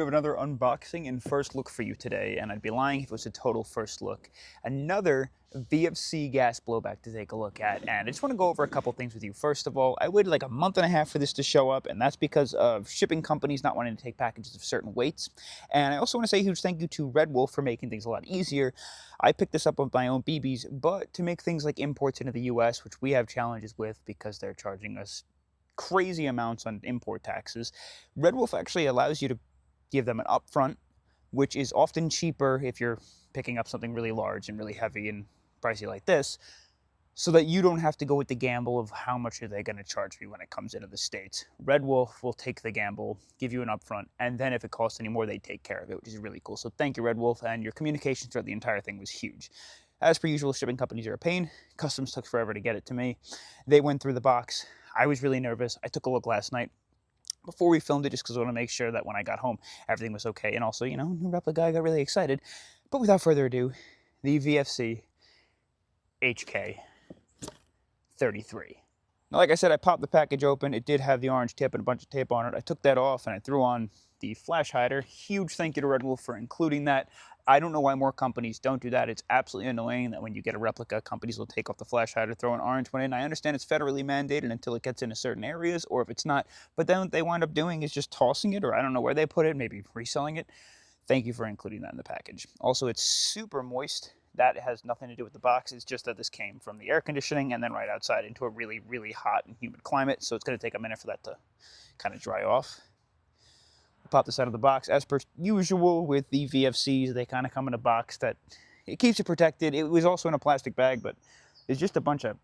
We have another unboxing and first look for you today, and I'd be lying if it was a total first look. Another VFC gas blowback to take a look at, and I just want to go over a couple things with you. First of all, I waited like a month and a half for this to show up, and that's because of shipping companies not wanting to take packages of certain weights. And I also want to say a huge thank you to Red Wolf for making things a lot easier. I picked this up with my own BBs, but to make things like imports into the US, which we have challenges with because they're charging us crazy amounts on import taxes, Red Wolf actually allows you to give them an upfront, which is often cheaper if you're picking up something really large and really heavy and pricey like this, so that you don't have to go with the gamble of how much are they going to charge me when it comes into the States. Red Wolf will take the gamble, give you an upfront, and then if it costs any more, they take care of it, which is really cool. So thank you, Red Wolf, and your communication throughout the entire thing was huge. As per usual, shipping companies are a pain. Customs took forever to get it to me. They went through the box. I was really nervous. I took a look last night before we filmed it, just because I want to make sure that when I got home, everything was okay. And also, new replica, I got really excited. But without further ado, the VFC HK33. Now, like I said, I popped the package open. It did have the orange tip and a bunch of tape on it. I took that off and I threw on the flash hider. Huge thank you to Red Wolf for including that. I don't know why more companies don't do that. It's absolutely annoying that when you get a replica, companies will take off the flash hider, throw an orange one in. I understand it's federally mandated until it gets into certain areas, or if it's not. But then what they wind up doing is just tossing it, or I don't know where they put it, maybe reselling it. Thank you for including that in the package. Also, it's super moist. That has nothing to do with the box. It's just that this came from the air conditioning and then right outside into a really, really hot and humid climate. So it's going to take a minute for that to kind of dry off. Pop this out of the box. As per usual with the VFCs, they kind of come in a box that it keeps it protected. It was also in a plastic bag, but there's just a bunch of,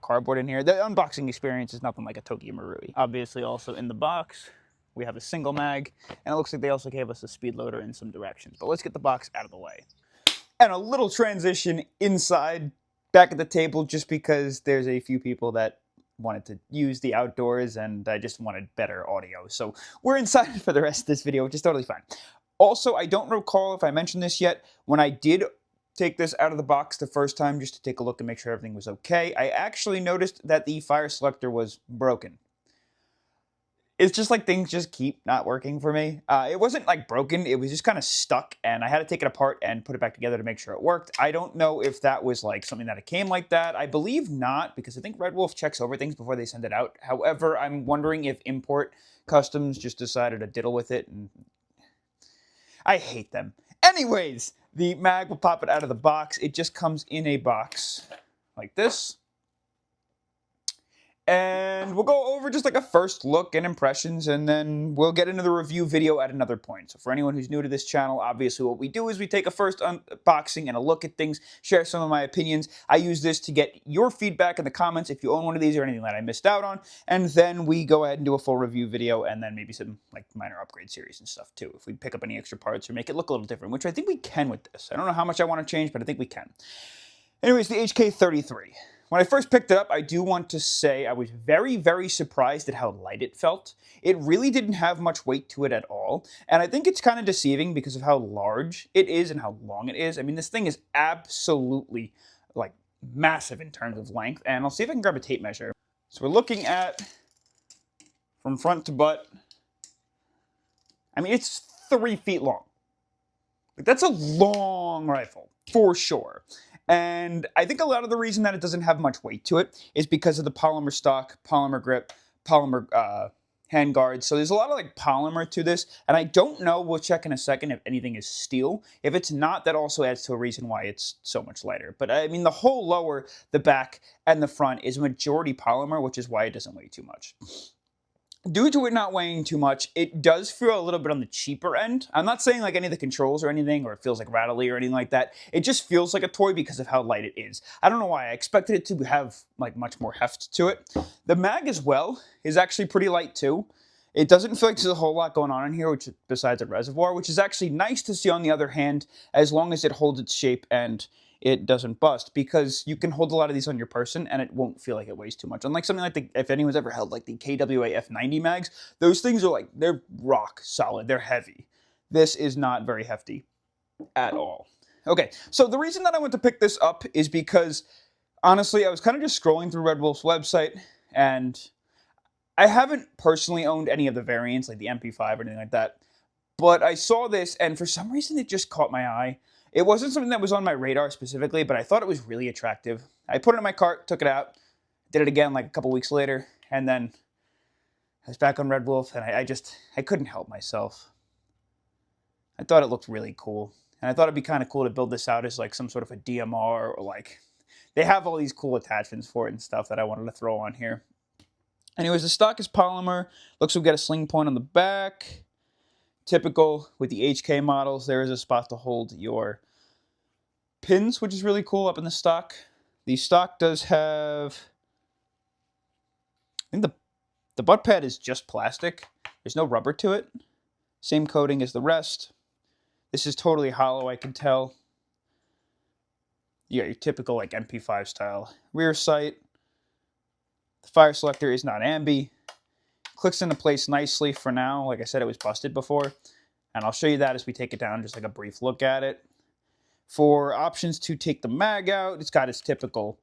cardboard in here. The unboxing experience is nothing like a Tokyo Marui. Obviously, also in the box, we have a single mag, and it looks like they also gave us a speed loader in some directions. But let's get the box out of the way. And a little transition inside, back at the table, just because there's a few people that wanted to use the outdoors and I just wanted better audio. So we're inside for the rest of this video, which is totally fine. Also, I don't recall if I mentioned this yet. When I did take this out of the box the first time just to take a look and make sure everything was okay, I actually noticed that the fire selector was broken. It's just like things just keep not working for me. It wasn't like broken, it was just kind of stuck, and I had to take it apart and put it back together to make sure it worked. I don't know if that was like something that it came like that. I believe not, because I think Red Wolf checks over things before they send it out. However, I'm wondering if import customs just decided to diddle with it, and I hate them. Anyways, the mag will pop it out of the box. It just comes in a box like this. And we'll go over just like a first look and impressions, and then we'll get into the review video at another point. So for anyone who's new to this channel, obviously what we do is we take a first unboxing and a look at things, share some of my opinions. I use this to get your feedback in the comments if you own one of these or anything that I missed out on, and then we go ahead and do a full review video, and then maybe some like minor upgrade series and stuff too, if we pick up any extra parts or make it look a little different, which I think we can with this. I don't know how much I want to change, but I think we can. Anyways, the HK33. When I first picked it up, I do want to say I was very, very surprised at how light it felt. It really didn't have much weight to it at all, and I think it's kind of deceiving because of how large it is and how long it is. I mean, this thing is absolutely, like, massive in terms of length, and I'll see if I can grab a tape measure. So we're looking at, from front to butt, I mean, it's 3 feet long. Like, that's a long rifle, for sure. And I think a lot of the reason that it doesn't have much weight to it is because of the polymer stock, polymer grip, polymer hand guards. So there's a lot of like polymer to this. And I don't know, we'll check in a second if anything is steel. If it's not, that also adds to a reason why it's so much lighter. But I mean, the whole lower, the back, and the front is majority polymer, which is why it doesn't weigh too much. Due to it not weighing too much, it does feel a little bit on the cheaper end. I'm not saying like any of the controls or anything, or it feels like rattly or anything like that. It just feels like a toy because of how light it is. I don't know why. I expected it to have like much more heft to it. The mag as well is actually pretty light too. It doesn't feel like there's a whole lot going on in here, which besides a reservoir, which is actually nice to see on the other hand, as long as it holds its shape and it doesn't bust, because you can hold a lot of these on your person and it won't feel like it weighs too much. Unlike something like if anyone's ever held like the KWA F90 mags, those things are like, they're rock solid, they're heavy. This is not very hefty at all. Okay, so the reason that I went to pick this up is because, honestly, I was kind of just scrolling through Red Wolf's website, and I haven't personally owned any of the variants, like the MP5 or anything like that, But I saw this, and for some reason it just caught my eye. It wasn't something that was on my radar specifically, but I thought it was really attractive. I put it in my cart, took it out, did it again like a couple weeks later, and then I was back on Red Wolf, and I couldn't help myself. I thought it looked really cool. And I thought it'd be kind of cool to build this out as like some sort of a DMR, or like, they have all these cool attachments for it and stuff that I wanted to throw on here. Anyways, the stock is polymer. Looks like we got a sling point on the back. Typical with the HK models, there is a spot to hold your pins, which is really cool up in the stock. The stock does have, I think the butt pad is just plastic. There's no rubber to it. Same coating as the rest. This is totally hollow, I can tell. Yeah, your typical like MP5 style rear sight. The fire selector is not ambi. Clicks into place nicely for now. Like I said, it was busted before. And I'll show you that as we take it down, just like a brief look at it. For options to take the mag out, it's got its typical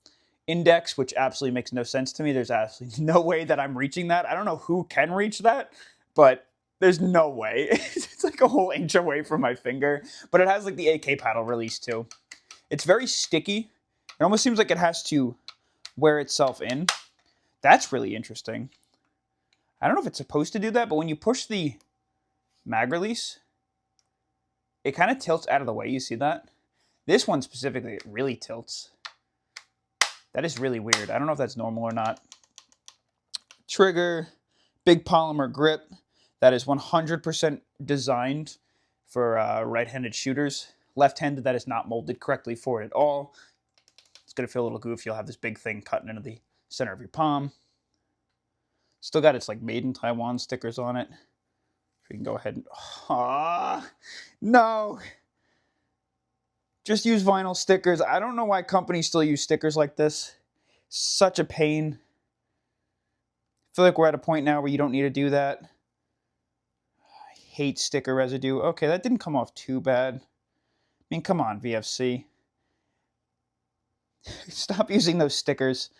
index, which absolutely makes no sense to me. There's absolutely no way that I'm reaching that. I don't know who can reach that, but there's no way. It's like a whole inch away from my finger. But it has like the AK paddle release too. It's very sticky. It almost seems like it has to wear itself in. That's really interesting. I don't know if it's supposed to do that, but when you push the mag release, it kind of tilts out of the way. You see that? This one specifically, it really tilts. That is really weird. I don't know if that's normal or not. Trigger, big polymer grip. That is 100% designed for right-handed shooters. Left-handed, that is not molded correctly for it at all. It's going to feel a little goofy. You'll have this big thing cutting into the center of your palm. Still got its like made in Taiwan stickers on it. We can go ahead and... Oh, no! Just use vinyl stickers. I don't know why companies still use stickers like this. Such a pain. I feel like we're at a point now where you don't need to do that. I hate sticker residue. Okay, that didn't come off too bad. I mean, come on, VFC. Stop using those stickers.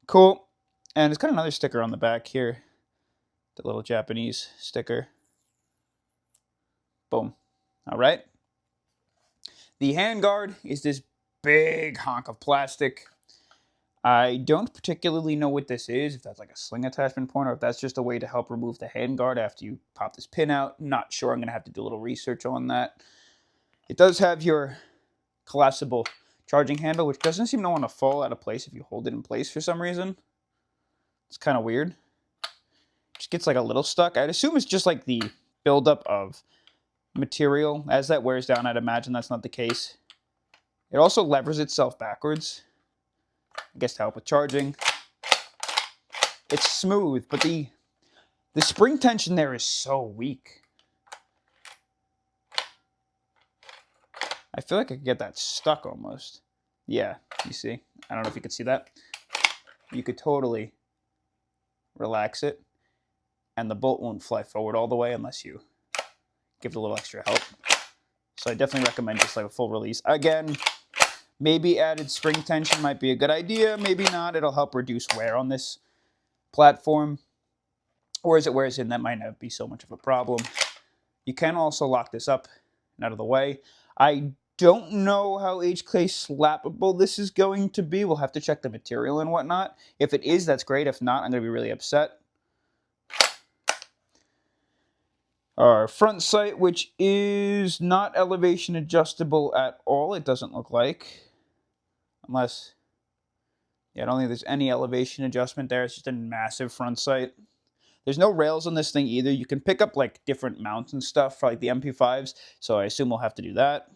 Cool. And it's got another sticker on the back here. The little Japanese sticker. Boom. All right. The handguard is this big honk of plastic. I don't particularly know what this is, if that's like a sling attachment point, or if that's just a way to help remove the handguard after you pop this pin out. Not sure. I'm going to have to do a little research on that. It does have your collapsible charging handle, which doesn't seem to want to fall out of place if you hold it in place for some reason. It's kind of weird. Just gets like a little stuck. I'd assume it's just like the buildup of material. As that wears down, I'd imagine that's not the case. It also levers itself backwards, I guess to help with charging. It's smooth, but the spring tension there is so weak. I feel like I could get that stuck almost. Yeah, you see? I don't know if you could see that. You could totally relax it, and the bolt won't fly forward all the way unless you give it a little extra help. So I definitely recommend just like a full release. Again, maybe added spring tension might be a good idea. Maybe not. It'll help reduce wear on this platform. Or as it wears in, that might not be so much of a problem. You can also lock this up and out of the way. I don't know how HK slappable this is going to be. We'll have to check the material and whatnot. If it is, that's great. If not, I'm going to be really upset. Our front sight, which is not elevation adjustable at all, it doesn't look like. Unless, yeah, I don't think there's any elevation adjustment there. It's just a massive front sight. There's no rails on this thing either. You can pick up like different mounts and stuff for like the MP5s, so I assume we'll have to do that.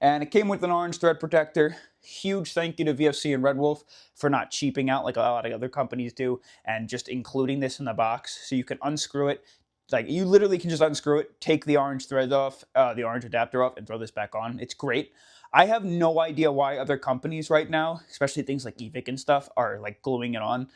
And it came with an orange thread protector. Huge thank you to VFC and Red Wolf for not cheaping out like a lot of other companies do and just including this in the box. So you can unscrew it. Like, you literally can just unscrew it, take the orange thread off, the orange adapter off, and throw this back on. It's great. I have no idea why other companies right now, especially things like eVic and stuff, are like gluing it on.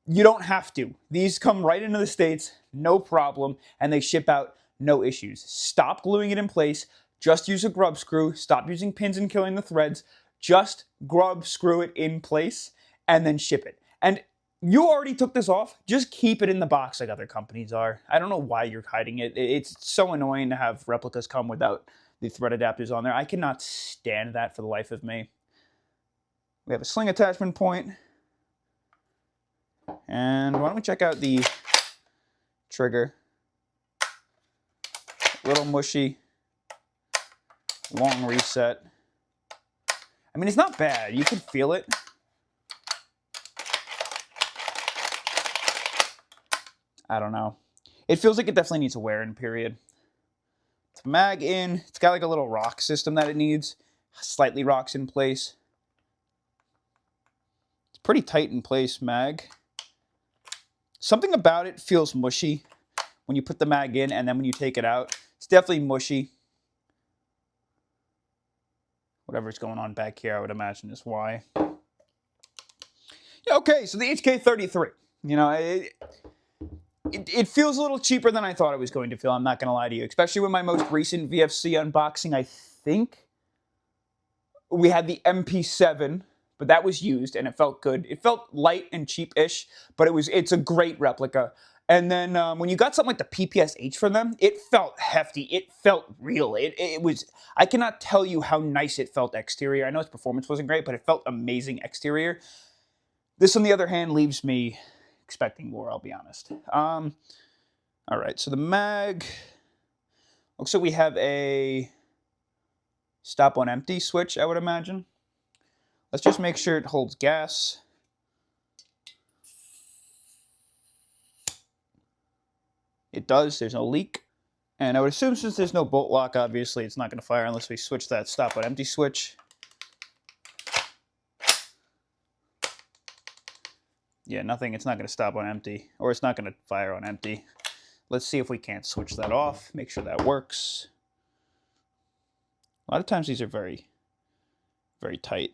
You don't have to. These come right into the States, no problem, and they ship out no issues. Stop gluing it in place. Just use a grub screw. Stop using pins and killing the threads. Just grub screw it in place and then ship it. And You already took this off. Just keep it in the box like other companies are. I don't know why you're hiding it. It's so annoying to have replicas come without the thread adapters on there. I cannot stand that for the life of me. We have a sling attachment point. And why don't we check out the trigger. Little mushy. Long reset. I mean, it's not bad. You can feel it. I don't know. It feels like it definitely needs a wear-in period. It's mag in. It's got like a little rock system that it needs. Slightly rocks in place. It's pretty tight in place, mag. Something about it feels mushy when you put the mag in and then when you take it out. It's definitely mushy. Whatever's going on back here, I would imagine is why. Yeah, okay, so the HK33. You know, it feels a little cheaper than I thought it was going to feel, I'm not going to lie to you. Especially with my most recent VFC unboxing, I think we had the MP7, but that was used and it felt good. It felt light and cheap-ish, but it's a great replica. And then when you got something like the PPSH from them, it felt hefty. It felt real. It was, I cannot tell you how nice it felt exterior. I know its performance wasn't great, but it felt amazing exterior. This, on the other hand, leaves me expecting more, I'll be honest. All right, so the mag, looks like we have a stop on empty switch, I would imagine. Let's just make sure it holds gas. It does, there's no leak. And I would assume since there's no bolt lock, obviously it's not going to fire unless we switch that stop on empty switch. Yeah, nothing, it's not going to stop on empty, or it's not going to fire on empty. Let's see if we can't switch that off, make sure that works. A lot of times these are very, very tight.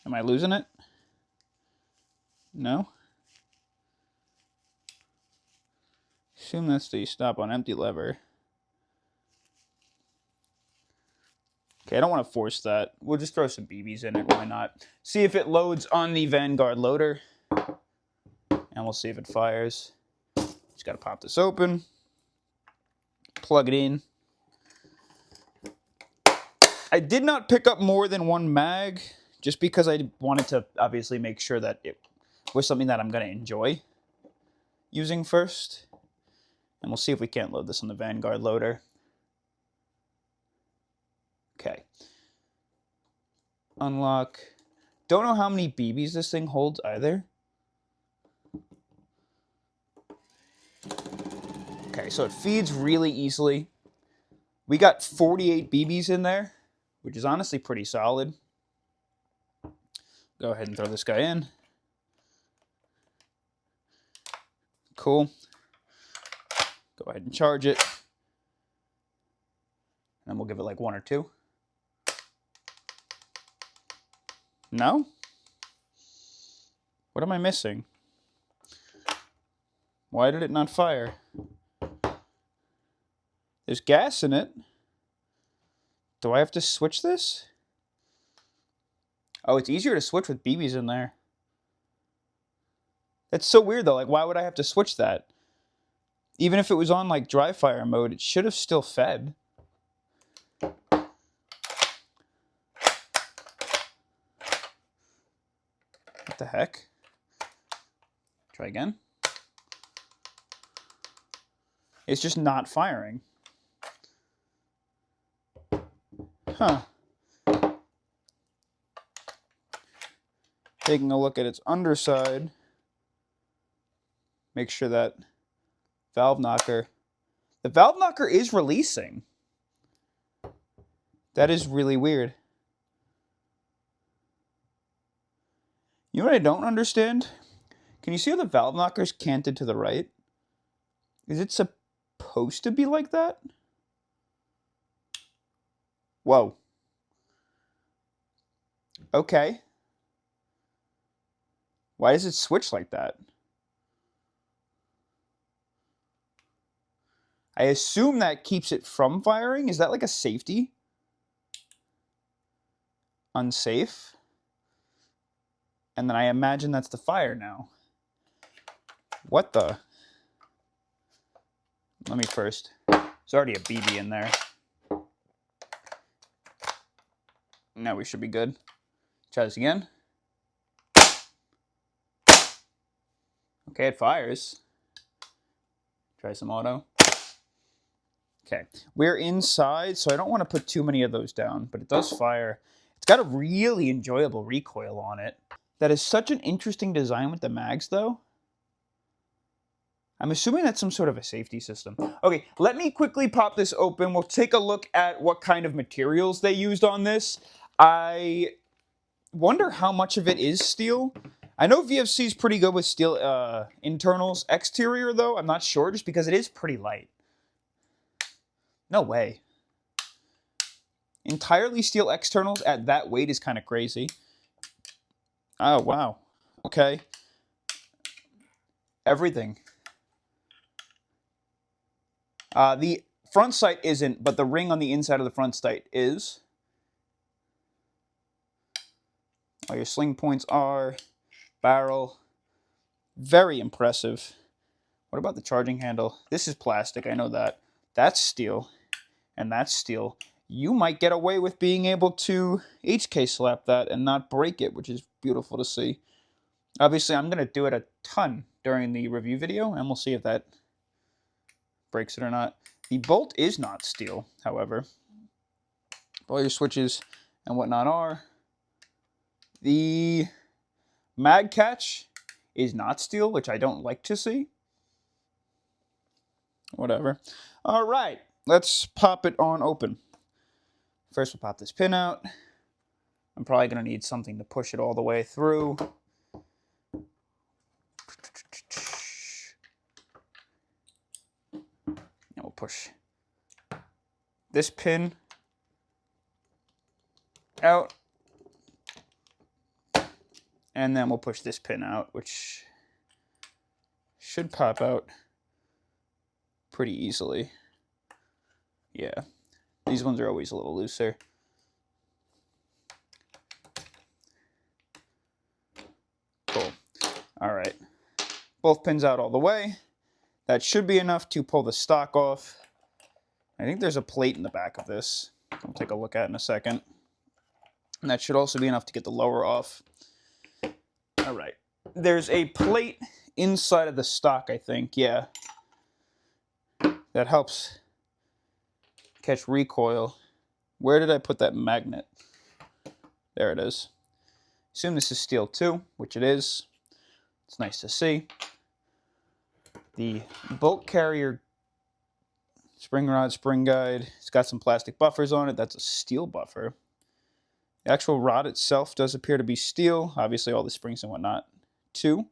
Am I losing it? No? Assume that's the stop on empty lever. Okay, I don't want to force that. We'll just throw some BBs in it, why not? See if it loads on the Vanguard loader. And we'll see if it fires. Just gotta pop this open. Plug it in. I did not pick up more than one mag, just because I wanted to obviously make sure that it was something that I'm gonna enjoy using first. And we'll see if we can't load this on the Vanguard loader. Okay. Unlock. Don't know how many BBs this thing holds either. Okay, so it feeds really easily. We got 48 BBs in there, which is honestly pretty solid. Go ahead and throw this guy in. Cool. Go ahead and charge it. And then we'll give it like 1 or 2. No? What am I missing? Why did it not fire? There's gas in it. Do I have to switch this? Oh, it's easier to switch with BBs in there. That's so weird though. Like, why would I have to switch that? Even if it was on like dry fire mode, it should have still fed. What the heck? Try again. It's just not firing. Huh. Taking a look at its underside. Make sure that valve knocker. The valve knocker is releasing. That is really weird. You know what I don't understand? Can you see how the valve knocker is canted to the right? Is it supposed to be like that? Whoa. Okay. Why does it switch like that? I assume that keeps it from firing. Is that like a safety? unsafe. And then I imagine that's the fire now. What the? Let me first. There's already a BB in there. Now we should be good. Try this again. Okay, it fires. Try some auto. Okay, we're inside, so I don't want to put too many of those down, but it does fire. It's got a really enjoyable recoil on it. That is such an interesting design with the mags, though. I'm assuming that's some sort of a safety system. Okay, let me quickly pop this open. We'll take a look at what kind of materials they used on this. I wonder how much of it is steel. I know VFC is pretty good with steel internals. Exterior, though, I'm not sure, just because it is pretty light. No way. Entirely steel externals at that weight is kind of crazy. Oh, wow. Okay. Everything. The front sight isn't, but the ring on the inside of the front sight is. All your sling points are. Barrel. Very impressive. What about the charging handle? This is plastic, I know that. That's steel. And that's steel. You might get away with being able to HK slap that and not break it, which is beautiful to see. Obviously, I'm going to do it a ton during the review video, and we'll see if that breaks it or not. The bolt is not steel, however. All your switches and whatnot are. The mag catch is not steel, which I don't like to see. Whatever. All right, let's pop it on open. First, we'll pop this pin out. I'm probably going to need something to push it all the way through. And we'll push this pin out. And then we'll push this pin out, which should pop out pretty easily. Yeah. These ones are always a little looser. Cool. All right. Both pins out all the way. That should be enough to pull the stock off. I think there's a plate in the back of this. We'll take a look at in a second. And that should also be enough to get the lower off. All right. There's a plate inside of the stock, I think. Yeah. That helps catch recoil. Where did I put that magnet? There it is. Assume this is steel too, which it is. It's nice to see. The bolt carrier spring rod, spring guide. It's got some plastic buffers on it. That's a steel buffer. The actual rod itself does appear to be steel. Obviously all the springs and whatnot too.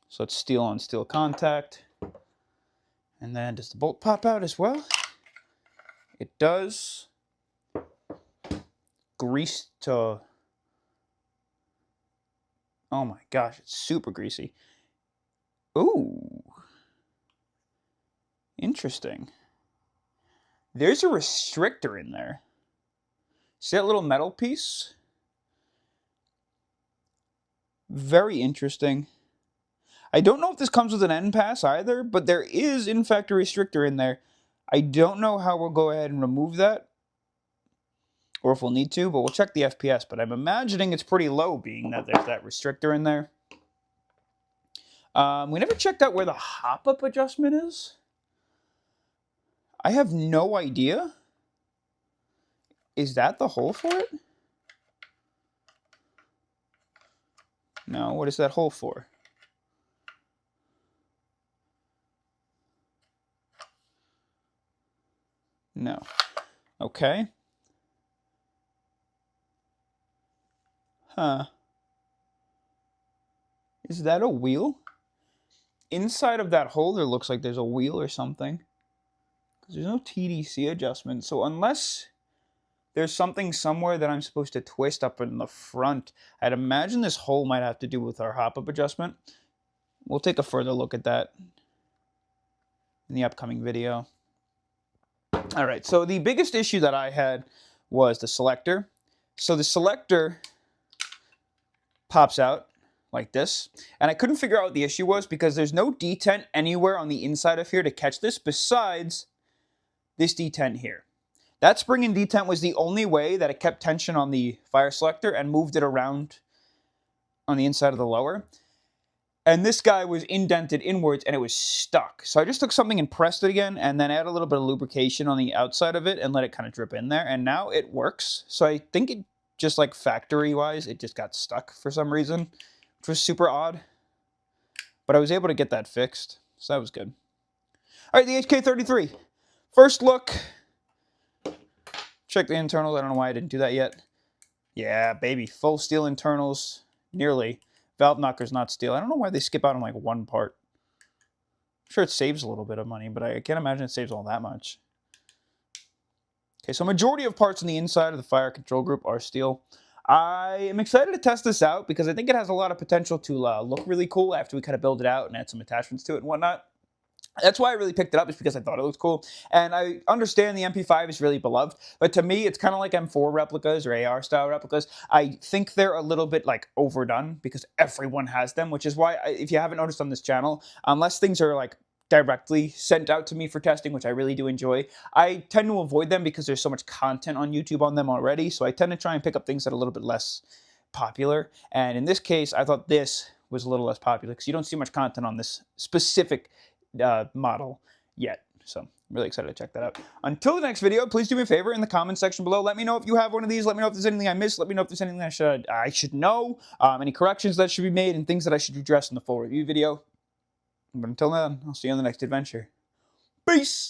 So it's steel on steel contact. And then does the bolt pop out as well? It does. Greased to... Oh my gosh, it's super greasy. Ooh. Interesting. There's a restrictor in there. See that little metal piece? Very interesting. I don't know if this comes with an end pass either, but there is in fact a restrictor in there. I don't know how we'll go ahead and remove that, or if we'll need to, but we'll check the FPS. But I'm imagining it's pretty low, being that there's that restrictor in there. We never checked out where the hop-up adjustment is. I have no idea. Is that the hole for it? No, what is that hole for? No. Okay. Huh. Is that a wheel? Inside of that hole, there looks like there's a wheel or something. Because there's no TDC adjustment. So unless there's something somewhere that I'm supposed to twist up in the front, I'd imagine this hole might have to do with our hop-up adjustment. We'll take a further look at that in the upcoming video. All right, so the biggest issue that I had was the selector. So the selector pops out like this, and I couldn't figure out what the issue was because there's no detent anywhere on the inside of here to catch this besides this detent here. That spring and detent was the only way that it kept tension on the fire selector and moved it around on the inside of the lower. And this guy was indented inwards and it was stuck. So I just took something and pressed it again and then add a little bit of lubrication on the outside of it and let it kind of drip in there. And now it works. So I think it just like factory-wise, it just got stuck for some reason, which was super odd. But I was able to get that fixed. So that was good. All right, the HK33. First look. Check the internals. I don't know why I didn't do that yet. Yeah, baby. Full steel internals. Nearly. Valve knocker's not steel. I don't know why they skip out on like one part. I'm sure it saves a little bit of money, but I can't imagine it saves all that much. Okay, so majority of parts on the inside of the fire control group are steel. I am excited to test this out because I think it has a lot of potential to look really cool after we kind of build it out and add some attachments to it and whatnot. That's why I really picked it up, is because I thought it looked cool. And I understand the MP5 is really beloved, but to me, it's kind of like M4 replicas or AR style replicas. I think they're a little bit like overdone because everyone has them, which is why, if you haven't noticed on this channel, unless things are like directly sent out to me for testing, which I really do enjoy, I tend to avoid them because there's so much content on YouTube on them already. So I tend to try and pick up things that are a little bit less popular. And in this case, I thought this was a little less popular because you don't see much content on this specific model yet. So I'm really excited to check that out. Until the next video, please do me a favor in the comment section below. Let me know if you have one of these. Let me know if there's anything I missed. Let me know if there's anything I should know, any corrections that should be made, and things that I should address in the full review video. But until then, I'll see you on the next adventure. Peace!